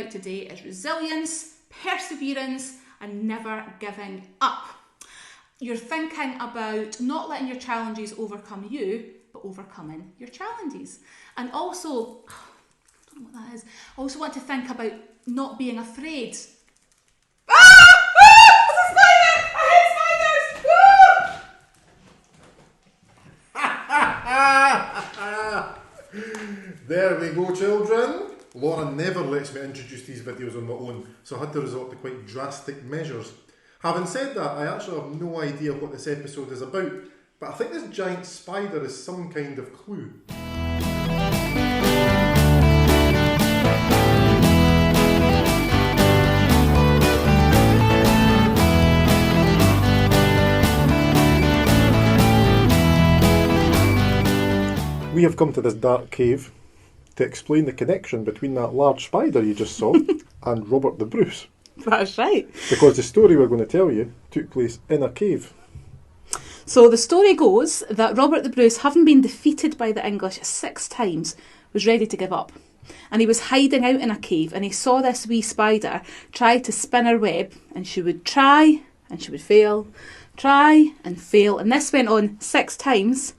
about today is resilience, perseverance, and never giving up. You're thinking about not letting your challenges overcome you, but overcoming your challenges. And also, I don't know what that is, I also want to think about not being afraid. There we go, children. Laura never lets me introduce these videos on my own, so I had to resort to quite drastic measures. Having said that, I actually have no idea what this episode is about, but I think this giant spider is some kind of clue. We have come to this dark cave to explain the connection between that large spider you just saw and Robert the Bruce. That's right. Because the story we're going to tell you took place in a cave. So the story goes that Robert the Bruce, having been defeated by the English 6 times, was ready to give up. And he was hiding out in a cave, and he saw this wee spider try to spin her web, and she would try and she would fail, try and fail. And this went on 6 times.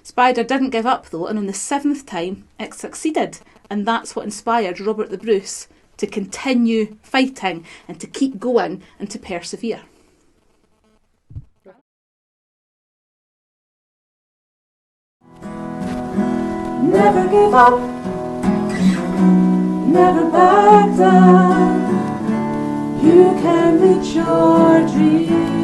Spider didn't give up though, and on the 7th time it succeeded. And that's what inspired Robert the Bruce to continue fighting and to keep going and to persevere. Never give up, never back down. You can reach your dreams.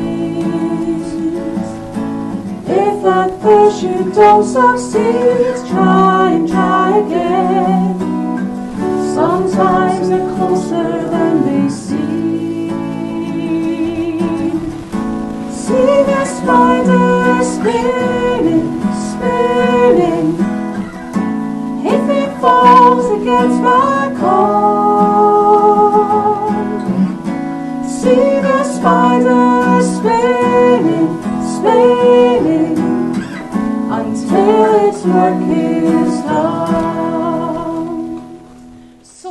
If at first you don't succeed, try and try again. Sometimes they're closer than they seem. See the spider spinning, spinning. If it falls, it gets back on. See the spider spinning, spinning, until its work is done. So,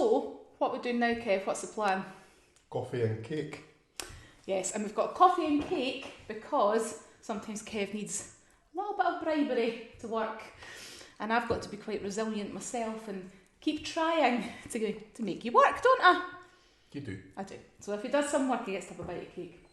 what we're doing now, Kev, what's the plan? Coffee and cake. Yes, and we've got coffee and cake because sometimes Kev needs a little bit of bribery to work. And I've got to be quite resilient myself and keep trying to make you work, don't I? You do. I do. So if he does some work, he gets to have a bite of cake.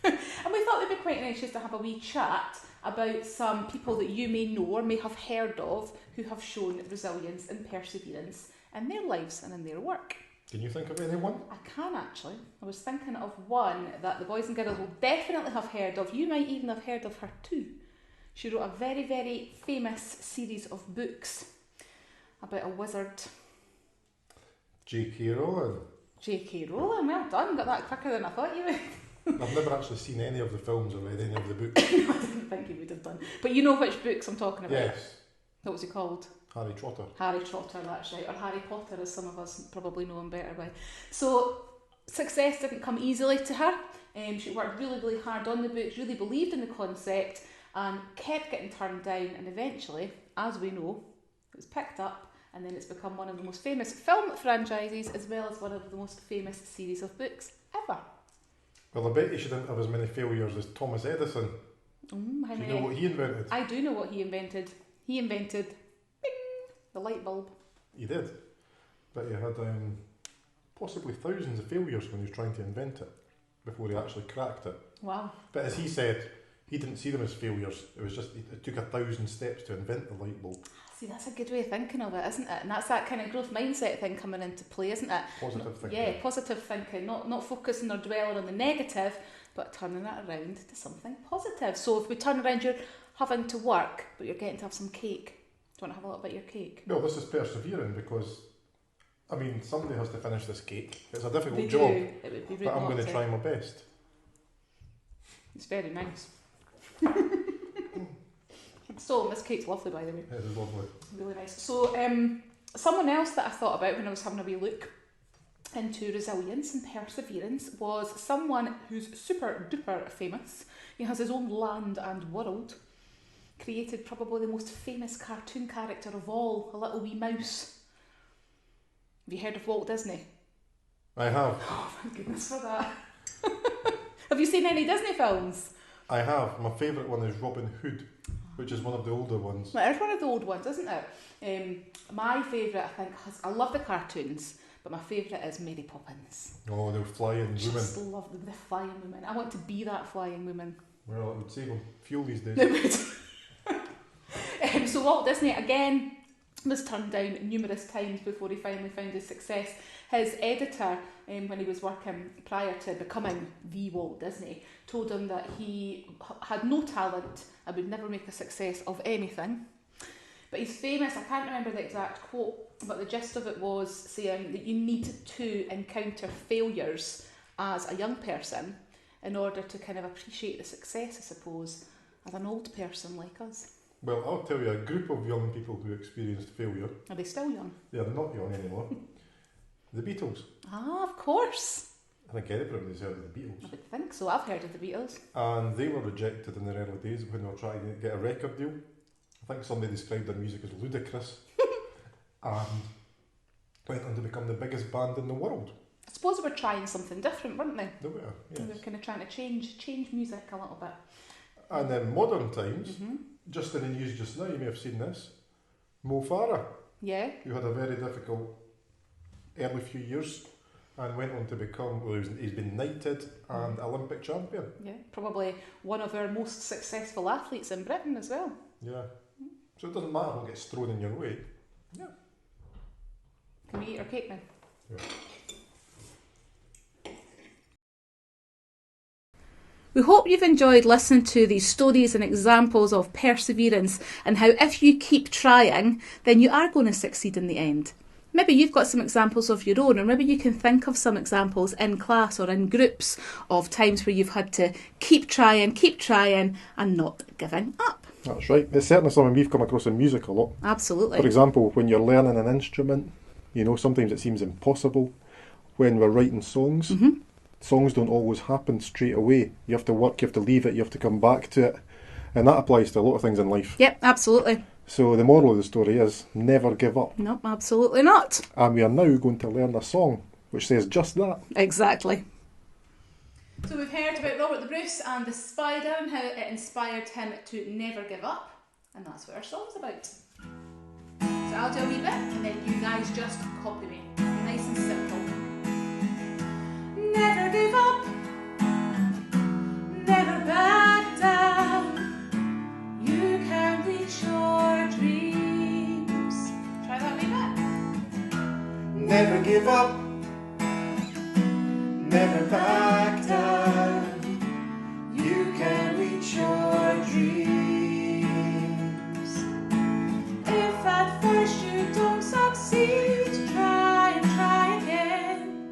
And we thought it would be quite nice just to have a wee chat about some people that you may know or may have heard of who have shown resilience and perseverance in their lives and in their work. Can you think of anyone? I can actually. I was thinking of one that the boys and girls will definitely have heard of. You might even have heard of her too. She wrote a very, very famous series of books about a wizard. J.K. Rowling. J.K. Rowling, well done. Got that quicker than I thought you would. I've never actually seen any of the films or read any of the books. I didn't think you would have done. But you know which books I'm talking about? Yes. What was he called? Harry Trotter. Harry Trotter, that's right. Or Harry Potter, as some of us probably know him better by. So, success didn't come easily to her. She worked really, really hard on the books, really believed in the concept, and kept getting turned down, and eventually, as we know, it was picked up, and then it's become one of the most famous film franchises, as well as one of the most famous series of books ever. Well, I bet you she didn't have as many failures as Thomas Edison. How Do many? you know what he invented? I do know what he invented. He invented, bing, the light bulb. He did. But he had possibly thousands of failures when he was trying to invent it before he actually cracked it. Wow. But as he said, he didn't see them as failures. It was just, it took 1,000 steps to invent the light bulb. See, that's a good way of thinking of it, isn't it? And that's that kind of growth mindset thing coming into play, isn't it? Positive thinking. Yeah, positive thinking. Not focusing or dwelling on the negative, but turning it around to something positive. So if we turn around, you're having to work, but you're getting to have some cake. Do you want to have a little bit of your cake? Well, this is persevering because, I mean, somebody has to finish this cake. It's a difficult They job, do. It would be rude but I'm not going to to. try my best. It's very nice. So, this cake's lovely, by the way. It is lovely. Really nice. So, someone else that I thought about when I was having a wee look into resilience and perseverance was someone who's super duper famous. He has his own land and world. Created probably the most famous cartoon character of all, a little wee mouse. Have you heard of Walt Disney? I have. Oh, thank goodness for that. Have you seen any Disney films? I have. My favourite one is Robin Hood, which is one of the older ones. Well, it's one of the old ones, isn't it? My favourite, I think, I love the cartoons, but my favourite is Mary Poppins. Oh, the flying woman. Just love the flying woman. I want to be that flying woman. Well, it would save them fuel these days. It would. So Walt Disney, again, was turned down numerous times before he finally found his success. His editor, when he was working prior to becoming the Walt Disney, told him that he had no talent and would never make a success of anything. But he's famous, I can't remember the exact quote, but the gist of it was saying that you need to encounter failures as a young person in order to kind of appreciate the success, I suppose, as an old person like us. Well, I'll tell you, a group of young people who experienced failure. Are they still young? They are not young anymore. The Beatles. Ah, of course. I think everybody's heard of the Beatles. I would think so. I've heard of the Beatles. And they were rejected in their early days when they were trying to get a record deal. I think somebody described their music as ludicrous. And went on to become the biggest band in the world. I suppose they were trying something different, weren't they? They were, yes. They were kind of trying to change music a little bit. And in modern times, just in the news just now, you may have seen this, Mo Farah, Yeah. who had a very difficult early few years and went on to become, well, he's been knighted and Olympic champion. Yeah. Probably one of our most successful athletes in Britain as well. Yeah. So it doesn't matter what gets thrown in your way. Yeah. Can we eat our cake now? Yeah. We hope you've enjoyed listening to these stories and examples of perseverance and how if you keep trying, then you are going to succeed in the end. Maybe you've got some examples of your own, or maybe you can think of some examples in class or in groups of times where you've had to keep trying and not giving up. That's right. It's certainly something we've come across in music a lot. Absolutely. For example, when you're learning an instrument, you know, sometimes it seems impossible. When we're writing songs, songs don't always happen straight away. You have to work, you have to leave it, you have to come back to it. And that applies to a lot of things in life. Yep, absolutely. So the moral of the story is never give up. Nope, absolutely not. And we are now going to learn a song which says just that. Exactly. So we've heard about Robert the Bruce and the spider and how it inspired him to never give up. And that's what our song's about. So I'll do a wee bit and then you guys just copy me. Nice and simple. Never give up. Never back down. You can reach your dreams. Try that wee bit. Never give up. Never back down. You can reach your dreams. If at first you don't succeed, try and try again.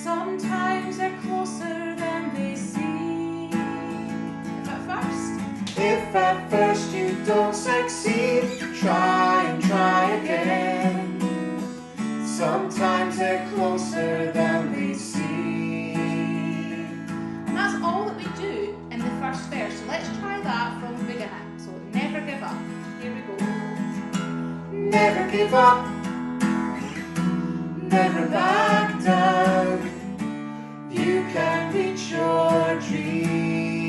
Sometimes they're closer than they seem. If at first you don't succeed, try and try again. Sometimes they're closer than they seem. And that's all that we do in the first verse. So let's try that from the beginning. So never give up. Here we go. Never give up. Never back down. You can reach your dreams.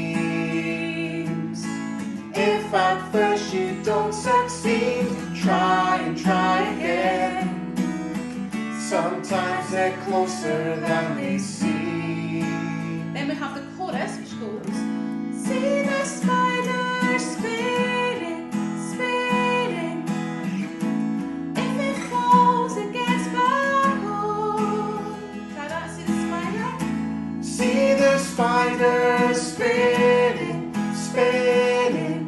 If at first you don't succeed, try and try again. Sometimes they're closer than they seem. Then we have the chorus which goes. See the spider spinning, spinning. If it falls, it gets back home. Try that. See the spider? See the spider spinning, spinning.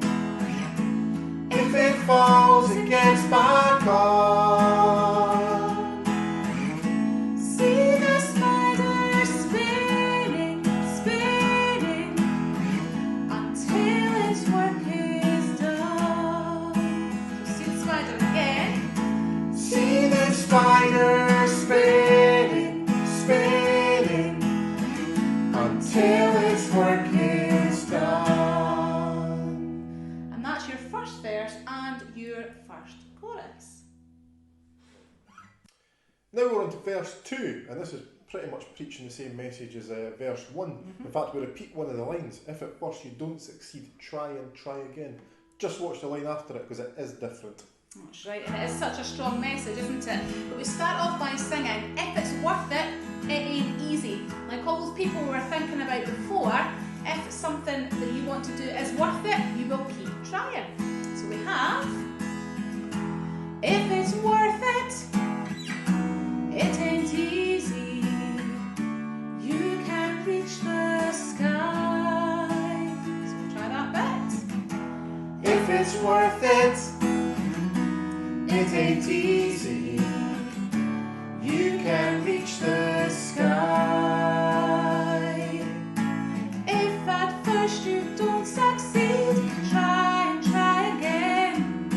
If it falls, it gets back on. See the spider spinning, spinning, until its work is done. See the spider again. See the spider spinning, spinning, until its work is done. And that's your first verse and your first chorus. Now we're on to verse 2, and this is pretty much preaching the same message as verse 1. In fact, we repeat one of the lines. If at first you don't succeed, try and try again. Just watch the line after it because it is different. That's right, and it is such a strong message, isn't it? But we start off by singing, if it's worth it, it ain't easy. Like all those people we were thinking about before, if it's something that you want to do is worth it, you will keep trying. So we have, if it's worth it, it ain't easy. You can reach the sky. So we'll try that bit. If it's worth it, it ain't easy. You can reach the sky. If at first you don't succeed, try and try again.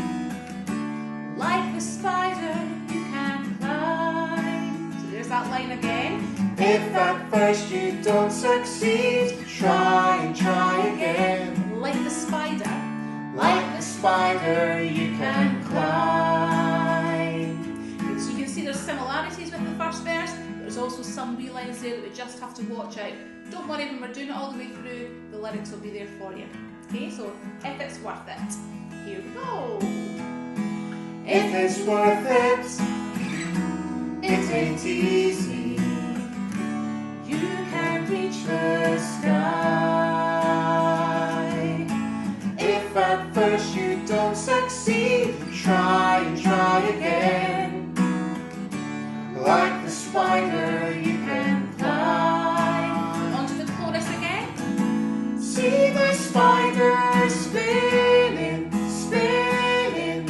Like the spider, you can climb. So there's that line again. If at first you don't succeed, try and try again. Like the spider. Like the spider, you can climb. So you can see there's similarities with the first verse, but there's also some wee lines there that we just have to watch out. Don't worry, when we're doing it all the way through, the lyrics will be there for you. Okay, so if it's worth it. Here we go. If it's worth it, it ain't easy. You can reach The sky. If at first you don't succeed, try and try again. Like the spider, you can climb. onto the chorus again. See the spider spinning, spinning.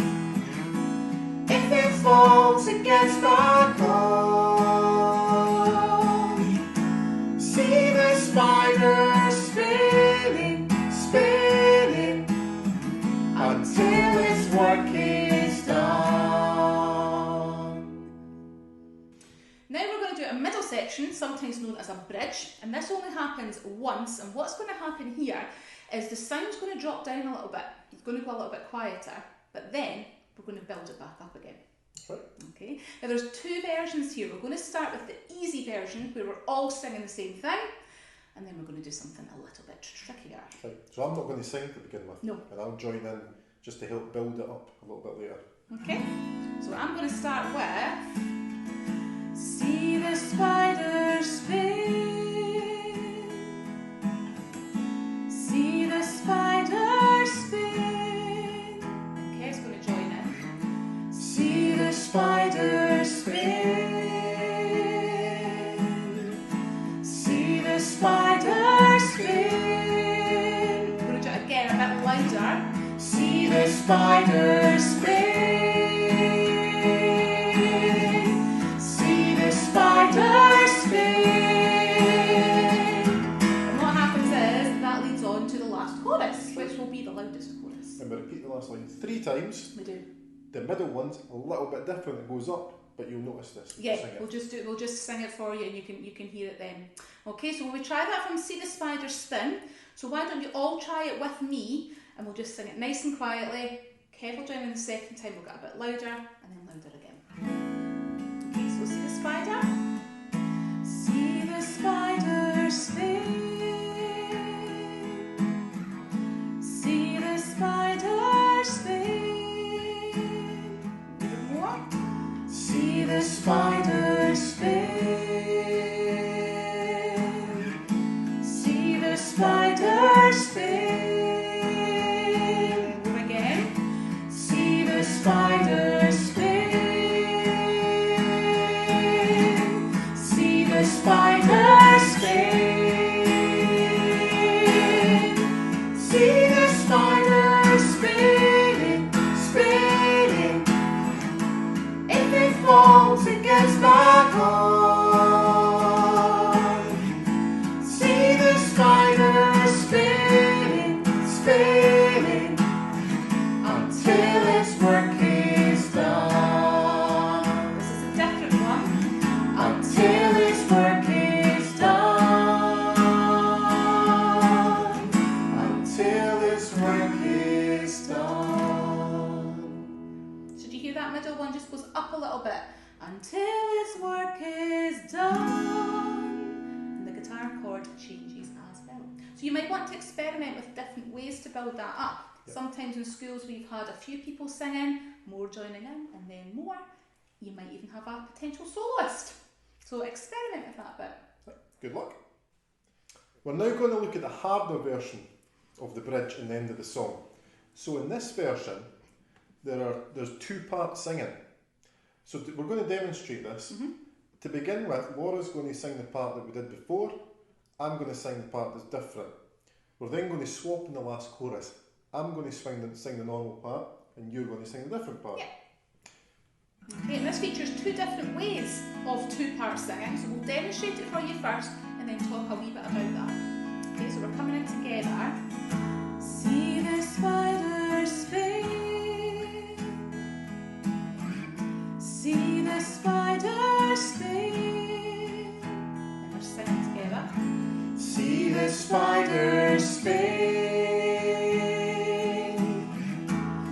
If it falls against the cone, see the spider spinning, spinning, until its work is done. Now we're going to do a middle section, sometimes known as a bridge, and this only happens once, and what's going to happen here is the sound's going to drop down a little bit, it's going to go a little bit quieter, but then we're going to build it back up again. Right. Okay, now there's two versions here. We're going to start with the easy version where we're all singing the same thing, and then we're going to do something a little bit trickier. Right. So I'm not going to sing to begin with. No. And I'll join in just to help build it up a little bit later. Okay, so I'm going to start with see the spider spin, see the spider spin. Okay, it's going to join in. See the spider spin. See the spider spin. I'm going to do it again a bit louder. See the spider spin. See the spider spin. And what happens is that leads on to the last chorus, which will be the loudest chorus. And we repeat the last line 3 times. We do. The middle one's a little bit different. It goes up, but you'll notice this. Yeah, Sing it. we'll just sing it for you, and you can hear it then. Okay, so we try that from See the Spider Spin. So why don't you all try it with me, and we'll just sing it nice and quietly. Careful down in the second time, we'll get a bit louder, and then louder again. Okay, so see the spider. See the spider spin. See the spider spin. A bit more. See the spider spin. See the spider spin. Go again. See the spider spin. See the spider spin. See the spider spinning, spinning. If it falls against the cone, see the spider spinning, So you might want to experiment with different ways to build that up. Yeah. Sometimes in schools we've had a few people singing, more joining in, and then more. You might even have a potential soloist. So experiment with that a bit. Good luck. We're now going to look at the harder version of the bridge and the end of the song. So in this version, there's 2 parts singing. So we're going to demonstrate this. To begin with, Laura's going to sing the part that we did before. I'm going to sing the part that's different. We're then going to swap in the last chorus. I'm going to sing the normal part, and you're going to sing the different part. Yeah. Okay, and this features 2 different ways of 2-part singing, so we'll demonstrate it for you first and then talk a wee bit about that. Okay, so we're coming in together. See the spider spin. See the spider spin. And we're singing together. See the spider spin.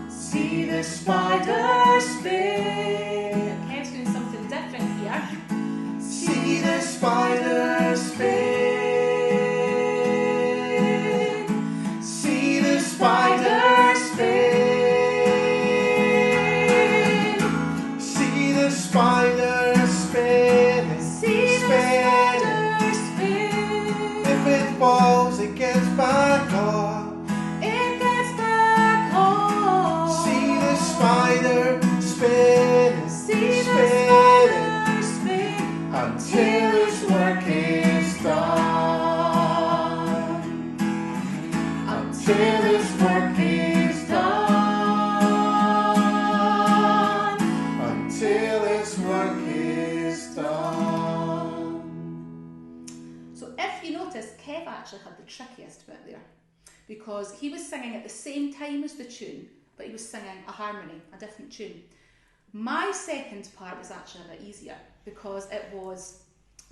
See the spider spin. Kev's doing something different here. See the spider spin. See the spider spin. See the spider spin. See the spider spin. If it falls, it gets back up. It gets back on. See the spider spin. See the spin. spider spin. Until its work is done. Until its work is done. Until its work is done. So if you notice, Kev actually had the trickiest bit there because he was singing at the same time as the tune, but he was singing a harmony, a different tune. My second part was actually a bit easier because it was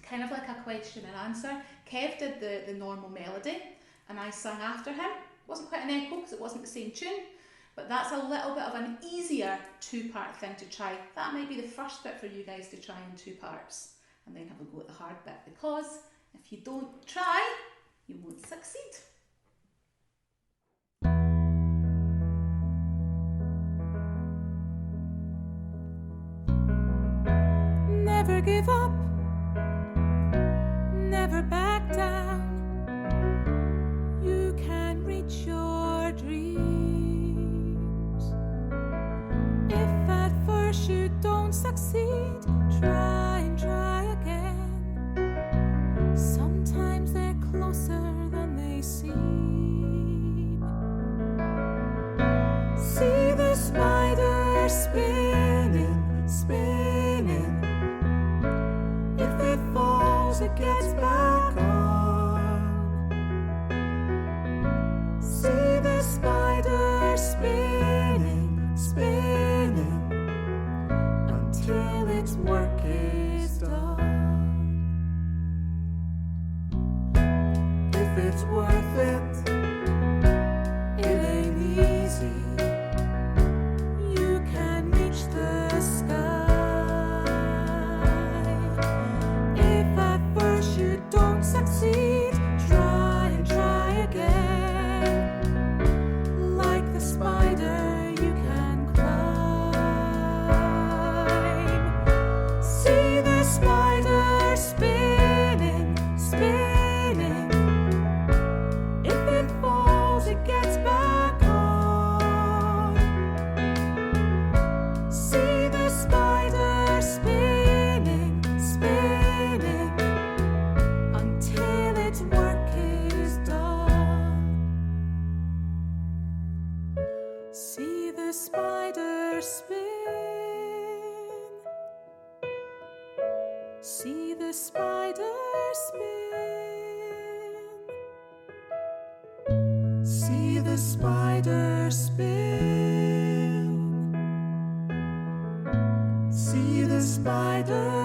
kind of like a question and answer. Kev did the normal melody and I sang after him. It wasn't quite an echo because it wasn't the same tune, but that's a little bit of an easier 2-part thing to try. That might be the first bit for you guys to try in 2 parts and then have a go at the hard bit, because if you don't try, you won't succeed. Never give up, never back down. You can reach your dreams. If at first you don't succeed, try and try again. Sometimes they're closer than they seem. See the spider spinning, spinning. If it falls, it gets back on. See the spider spinning, spinning, until its work is done. If it's worth it, it ain't easy. You can reach the sky. You don't succeed, try and try again. Like the spider, you can climb. See the spider spinning, spinning. If it falls, it gets back on. See the spider spinning, spinning. Its work is done. See the spider spin. See the spider spin. See the spider spin. See the spider